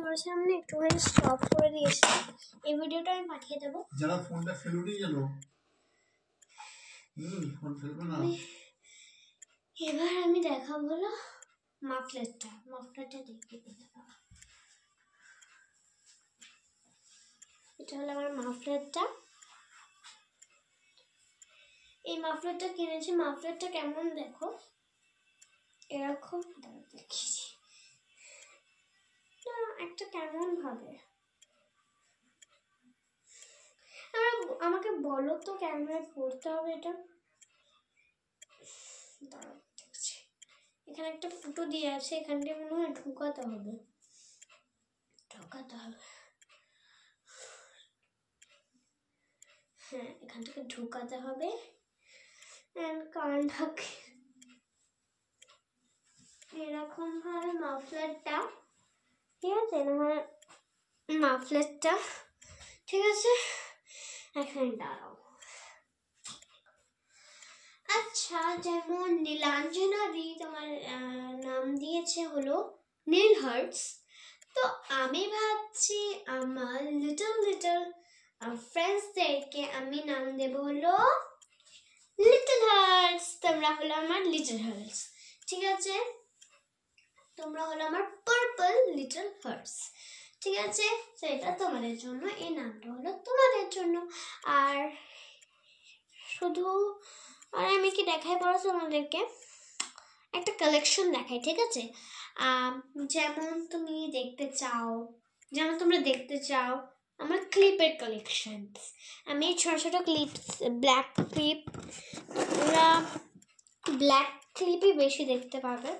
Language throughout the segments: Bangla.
বলছিলাম না একটুখানি স্টপ করে দিয়েছি, এই ভিডিওটা আমি পাঠিয়ে দেবো। যারা ফোনটা ফেলে গেল ফোন ফেলবে না। এবার আমি দেখাবো হলো মাফলারটা দেখতে দেবো। এটা হলো আমার মাফলারটা। এই মাফলারটা কিনেছি। মাফলারটা কেমন দেখো, এরকম দেখিয়েছি না, একটা কেমন ভাবে। আমাকে বলো তো ক্যামেরায় পড়তে হবে এটা। দেখছি এখানে একটা ফুটো দিয়ে আছে, এখান থেকে মনে হয় ঢুকাতে হবে। হ্যাঁ, এখান থেকে ঢুকাতে হবে। কানটাকে এরকম ভাবে মাফলারটা, ঠিক আছে না, মাফলারটা ঠিক আছে। এখানে দাঁড়াও। আচ্ছা, যেমন নীলাঞ্জনা দি তোমার নাম দিয়েছে হলো নীল হার্টস, তো আমি ভাবছি আমার লিটল ফ্রেন্ডসদেরকে আমি নাম দেব হলো লিটল হার্টস। তোমরা হলো আমার লিটল হার্টস, ঠিক আছে? তোমরা হলো আমার পার্পল লিটল হার্টস, ঠিক আছে? সেটা তোমাদের জন্য, এই নামটা হলো তোমাদের জন্য। আর শুধু আর আমি কি দেখাই বলো তোমাদেরকে, একটা কালেকশন দেখাই, ঠিক আছে? যেমন তোমরা দেখতে চাও আমার ক্লিপের কালেকশন। আমি ছোট ছোট ক্লিপস, ব্ল্যাক ক্লিপ, তোমরা ব্ল্যাক ক্লিপই বেশি দেখতে পাবে।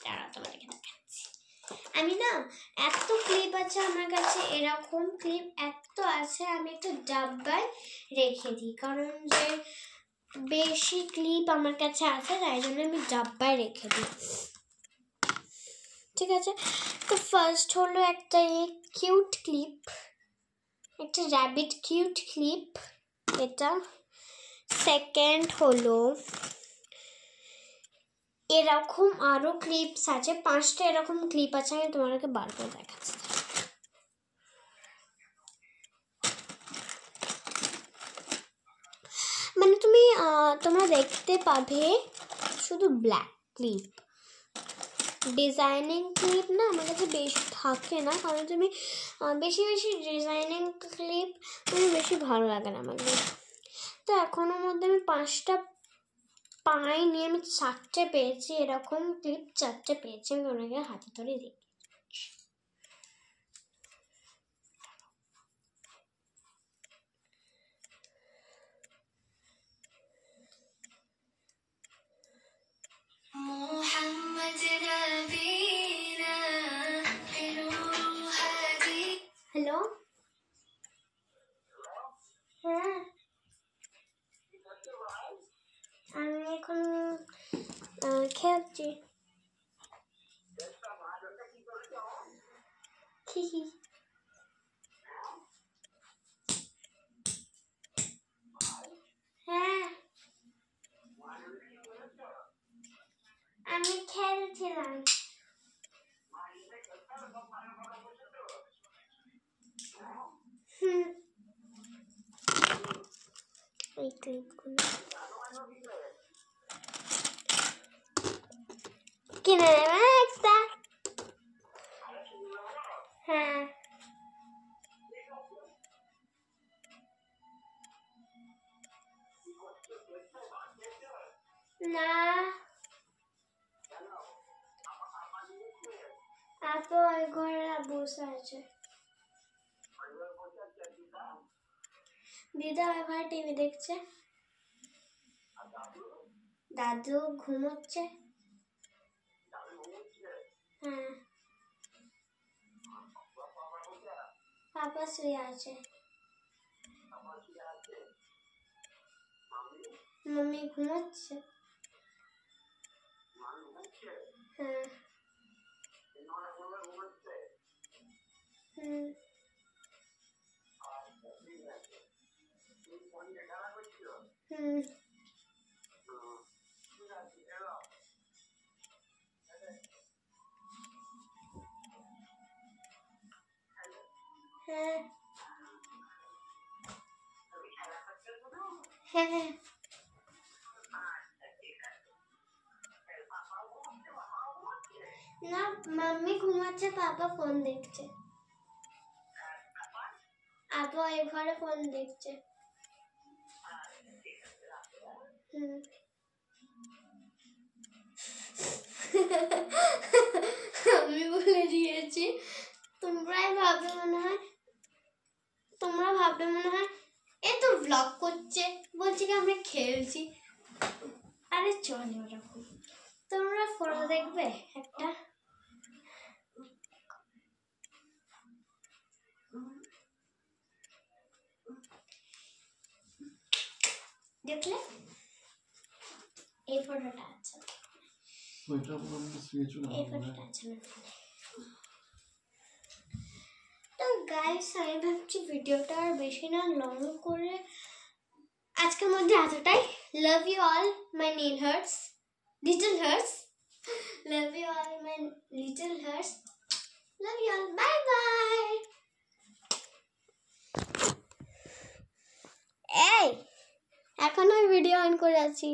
তারা তোমাদেরকে দেখাচ্ছি। আমি না এত ক্লিপ আছে আমার কাছে, এরকম ক্লিপ এত আছে, আমি একটা ডাব্বায় রেখে দিই, কারণ যে বেশি ক্লিপ আমার কাছে আছে, তাই জন্য আমি ডাব্বায় রেখে দিই, ঠিক আছে? তো ফার্স্ট হলো একটা কিউট ক্লিপ, একটা র্যাবিট কিউট ক্লিপ এটা। সেকেন্ড হলো এরকম আরো ক্লিপস আছে, 5টা এরকম ক্লিপ আছে, আমি তোমাদেরকে বার করে দেখাচ্ছি। মানে তোমরা দেখতে পাবে শুধু ব্ল্যাক ক্লিপ, ডিজাইনিং ক্লিপ না আমার কাছে বেশি থাকে না, কারণ তুমি বেশি ডিজাইনিং ক্লিপ বেশি ভালো লাগে না আমাকে। তো এখনোর মধ্যে আমি 5টা পাইনি, আমি 4টে পেয়েছি, এরকম ক্লিপ 4টে পেয়েছি। আমি ওনাকে হাতে ধরে দেখি। হ্যালো, হ্যাঁ আমি এখন খেলছি। হ্যাঁ, আমি খেলছিলাম। এই ক্লিপগুলো কিনে নেবে একটা। হ্যাঁ, না আপু ওই ঘরে বসে আছে, দিদা ওই ঘরে টিভি দেখছে, দাদু ঘুমোচ্ছে। হ্যাঁ, পাপা শুয়ে আছে, মাম্মি ঘুমোচ্ছে। হ্যাঁ, হ্যাঁ হ্যাঁ হ্যাঁ না মাম্মি ঘুমাচ্ছে, পাপা ফোন দেখছে। আপা এই ঘরে ফোন দেখছে। আমি বলে দিয়েছি, তোমরা ভাববে মনে হয় এ তো ব্লগ করছে, বলছি কি আমরা খেলছি। আরে চলে ওরকম। তোমরা ফটো দেখবে একটা? দেখলে এই ফটোটা আছে, এই ফটোটা আছে আমার ফোনে। তো গাইস আমি ভাবছি ভিডিওটা আর বেশি না লং করে আজকের মধ্যে এতটাই। Love you all my little hearts, love you all my little hearts, love you all, bye bye. এই এখনো ভিডিও অন করে আছি।